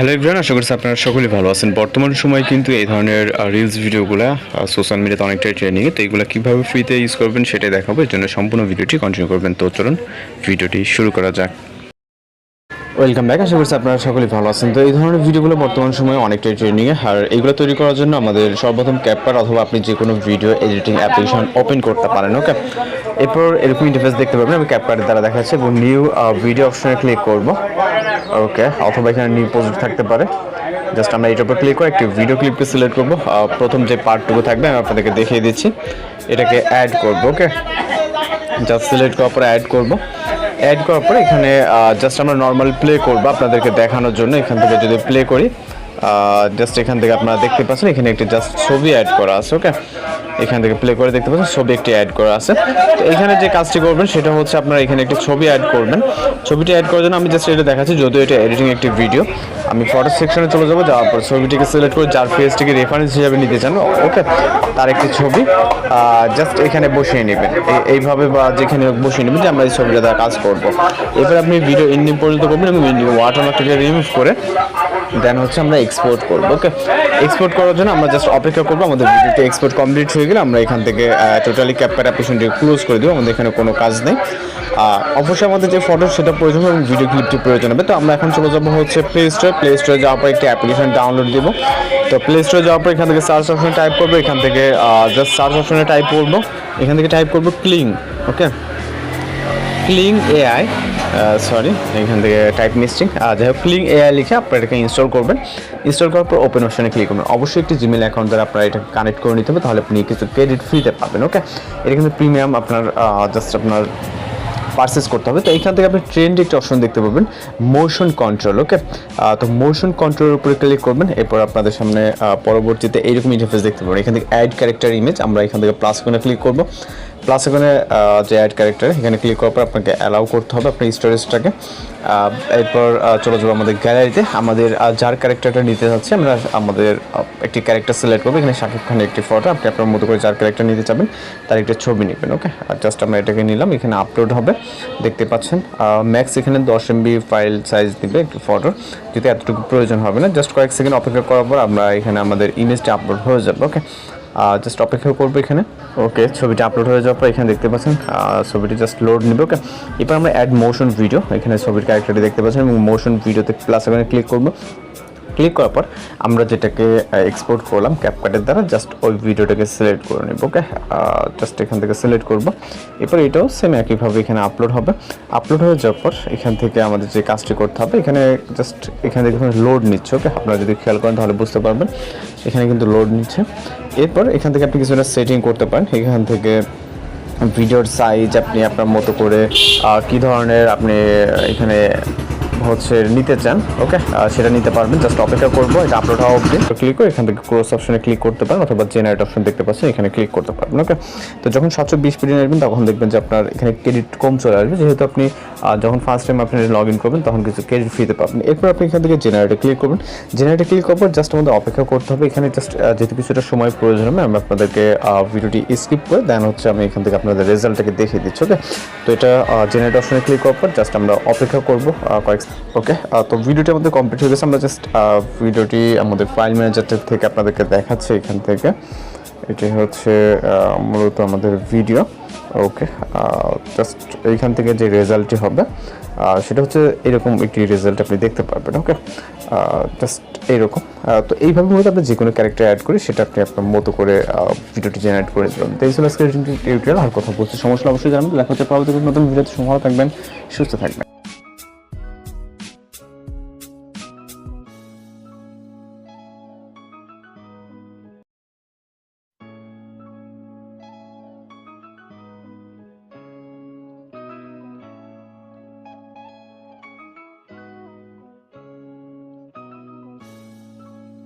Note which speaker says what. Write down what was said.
Speaker 1: Hello everyone, আশা করছি আপনারা সকলেই ভালো আছেন। বর্তমান সময়ে কিন্তু এই ধরনের রিলস ভিডিওগুলো সোশ্যাল মিডিয়াতে অনেকটাই ট্রেন্ডিংয়ে। তো এইগুলো কীভাবে ফ্রিতে ইউজ করবেন সেটাই দেখাবো। এর জন্য সম্পূর্ণ ভিডিওটি কন্টিনিউ করবেন। তো চলুন ভিডিওটি শুরু করা যাক। ওয়েলকাম ব্যাক, আশা করছি আপনারা সকলেই ভালো আছেন। তো এই ধরনের ভিডিওগুলো বর্তমান সময়ে অনেকটাই ট্রেন্ডিংয়ে। আর এইগুলো তৈরি করার জন্য আমাদের সর্বপ্রথম ক্যাপকাট অথবা আপনি যে কোনো ভিডিও এডিটিং অ্যাপ্লিকেশন ওপেন করতে পারেন। ওকে, এরপর এরকম ইন্টারফেস দেখতে পাবেন। আমি ক্যাপকাটের দ্বারা দেখাচ্ছি এবং নিউ ভিডিও অপশনে ক্লিক করব। ওকে, অথবা এখানে নিউ প্রজেক্ট থাকতে পারে। জাস্ট আমরা এটার উপর ক্লিক করে একটি ভিডিও ক্লিপকে সিলেক্ট করব। প্রথম যে পার্টটুকু থাকবে আমি আপনাদেরকে দেখিয়ে দিচ্ছি, এটাকে অ্যাড করব। ওকে, জাস্ট সিলেক্ট করার পরে অ্যাড করব। অ্যাড করার পরে এখানে জাস্ট আমরা নর্মাল প্লে করব আপনাদেরকে দেখানোর জন্য। এখান থেকে যদি প্লে করি, জাস্ট এখান থেকে আপনারা দেখতে পাচ্ছেন এখানে একটি জাস্ট ছবি অ্যাড করা আছে। ওকে, এখান থেকে প্লে করে দেখতে পাচ্ছেন ছবি একটি অ্যাড করা আছে। তো এখানে যে কাজটি করবেন সেটা হচ্ছে আপনারা এখানে একটি ছবি অ্যাড করবেন। ছবিটি অ্যাড করার জন্য আমি জাস্ট এটা দেখাচ্ছি, যদিও এটা এডিটিং একটি ভিডিও। আমি ফটো সেকশনে চলে যাবো, যাওয়ার পর ছবিটিকে সিলেক্ট করে যার ফেসটিকে রেফারেন্স হিসাবে নিতে চান, ওকে, তার একটি ছবি জাস্ট এখানে বসিয়ে নেবেন এইভাবে, বা যেখানে বসিয়ে নেবেন যে আমরা এই ছবিটা দ্বারা কাজ করব। এরপর আপনি ভিডিও এন্ডিং পর্যন্ত করবেন এবং ওয়াটারমার্কটাকে রিমুভ করে দেন হচ্ছে আমরা এক্সপোর্ট করব। ওকে, এক্সপোর্ট করার জন্য আমরা জাস্ট অপেক্ষা করবো। আমাদের ভিডিওটি এক্সপোর্ট কমপ্লিট হয়ে গেলে আমরা এখান থেকে টোটালি ক্যাপকাট অ্যাপ্লিকেশনটি ক্লোজ করে দেবো। আমাদের এখানে কোনো কাজ নেই। অবশ্যই আমাদের যে ফটো সেটা প্রয়োজন এবং ভিডিও ক্লিপটি প্রয়োজন হবে। তো আমরা এখন চলে যাবো হচ্ছে প্লে স্টোরে যাওয়ার পর একটি অ্যাপ্লিকেশন ডাউনলোড দেবো। তো প্লে স্টোরে যাওয়ার পর এখান থেকে সার্চ অপশনে টাইপ করবো। এখান থেকে জাস্ট সার্চ অপশনে টাইপ করবো, এখান থেকে টাইপ করবো ক্লিং। ওকে, ক্লিং এআই, সরি, এখান থেকে টাইপ মিস্টিং, যাই হোক ক্লিং এআই লিখে আপনারা এটাকে ইনস্টল করবেন। ইনস্টল করার পর ওপেন অপশনে ক্লিক করবেন। অবশ্যই একটি জিমেল অ্যাকাউন্ট দ্বারা আপনারা এটা কানেক্ট করে নিতে হবে, তাহলে আপনি কিছু ক্রেডিট ফ্রিতে পাবেন। ওকে, এটা কিন্তু প্রিমিয়াম আপনার জাস্ট আপনার পারচেস করতে হবে। তো এইখান থেকে আপনি ট্রেন্ডে একটি অপশন দেখতে পাবেন, মোশন কন্ট্রোল। ওকে, তো মোশন কন্ট্রোলের উপরে ক্লিক করবেন। এরপর আপনাদের সামনে পরবর্তীতে এইরকম ইন্টারফেস দেখতে পাবেন। এখান থেকে অ্যাড ক্যারেক্টার ইমেজ, আমরা এখান থেকে প্লাস আইকনে ক্লিক করব। প্লাস আইকনে যে অ্যাড ক্যারেক্টার, এখানে ক্লিক করার পর আপনাকে অ্যালাউ করতে হবে আপনার স্টোরেজটাকে। এরপর চলে যাবো আমাদের গ্যালারিতে। আমাদের যার ক্যারেক্টারটা নিতে যাচ্ছে আমরা আমাদের একটি ক্যারেক্টার সিলেক্ট করবো। এখানে শাকিব খানের একটি ফটো, আপনি আপনার মতো করে যার ক্যারেক্টার নিতে চাবেন তার একটা ছবি নেবেন। ওকে, জাস্ট আমরা এটাকে নিলাম, এখানে আপলোড হবে দেখতে পাচ্ছেন। ম্যাক্স এখানে 10 MB ফাইল সাইজ নেবে একটি ফটোর, যদি এতটুকু প্রয়োজন হবে না। জাস্ট কয়েক সেকেন্ড অপেক্ষা করার পর আমরা এখানে আমাদের ইমেজটা আপলোড হয়ে যাবে। ওকে, জাস্ট অপেক্ষা করবো এখানে। ওকে, ছবিটা আপলোড হয়ে যাওয়ার পর এখানে দেখতে পাচ্ছেন ছবিটি জাস্ট লোড নেবে। ওকে, এরপর আমরা অ্যাড মোশন ভিডিও, এখানে ছবির ক্যারেক্টারটি দেখতে পাচ্ছেন এবং মোশন ভিডিওতে প্লাস এখানে ক্লিক করবো। ক্লিক করার পর আমরা যেটাকে এক্সপোর্ট করলাম ক্যাপকাটের দ্বারা, জাস্ট ওই ভিডিওটাকে সিলেক্ট করে নেব। ওকে, জাস্ট এখান থেকে সিলেক্ট করব। এরপর এটাও সেম একইভাবে এখানে আপলোড হবে। আপলোড হয়ে যাওয়ার পর এখান থেকে আমাদের যে কাজটি করতে হবে, এখানে জাস্ট এখানে দেখুন লোড নিচ্ছে। ওকে, আপনারা যদি খেয়াল করেন তাহলে বুঝতে পারবেন এখানে কিন্তু লোড নিচ্ছে। এরপর এখান থেকে আপনি কিছুটা সেটিং করতে পারেন। এখান থেকে ভিডিওর সাইজ আপনি আপনার মতো করে কী ধরনের আপনি এখানে হচ্ছে নিতে চান, ওকে, সেটা নিতে পারবেন। জাস্ট অপেক্ষা করবো এটা আপলোড হওয়া অবধি। ক্লিক করে এখান থেকে ক্রস অপশনে ক্লিক করতে পারেন অথবা জেনারেট অপশন দেখতে পাচ্ছেন, এখানে ক্লিক করতে পারবেন। ওকে, তো যখন 720 পিডি নেবেন তখন দেখবেন যে আপনার এখানে ক্রেডিট কম চলে আসবে, যেহেতু আপনি যখন ফার্স্ট টাইম আপনি লগ ইন করবেন তখন কিছু ক্রেডিট ফ্রিতে পাবেন। এরপর আপনি এখান থেকে জেনারেটে ক্লিক করবেন। জেনারেটে ক্লিক করার পর জাস্ট আমাদের অপেক্ষা করতে হবে। এখানে জাস্ট যেহেতু কিছুটা সময় প্রয়োজন হবে, আমি আপনাদেরকে ভিডিওটি স্কিপ করে দেন হচ্ছে আমি এখান থেকে আপনাদের রেজাল্টটাকে দেখিয়ে দিচ্ছি। ওকে, তো এটা জেনারেট অপশনে ক্লিক করার পর জাস্ট আমরা অপেক্ষা করবো কয়েক। ওকে, তো ভিডিওটি আমাদের কমপ্লিট হয়ে গেছে। আমরা জাস্ট ভিডিওটি আমাদের ফাইল ম্যানেজার থেকে আপনাদেরকে দেখাচ্ছি। এখান থেকে এটি হচ্ছে মূলত আমাদের ভিডিও। ওকে, জাস্ট এইখান থেকে যে রেজাল্টটি হবে সেটা হচ্ছে এরকম একটি রেজাল্ট আপনি দেখতে পারবেন। ওকে, জাস্ট এইরকম। তো এইভাবে মূলত আপনি যে কোনো ক্যারেক্টার অ্যাড করে সেটা আপনি আপনার মতো করে ভিডিওটি জেনারেট করে দেবেন। তো এই ছিল আজকের টিউটোরিয়াল। আর কথা বলতে সমস্যা অবশ্যই জানাবেন। দেখা হচ্ছে পরবর্তী নতুন ভিডিওতে। ভালো থাকবেন, সুস্থ থাকবেন।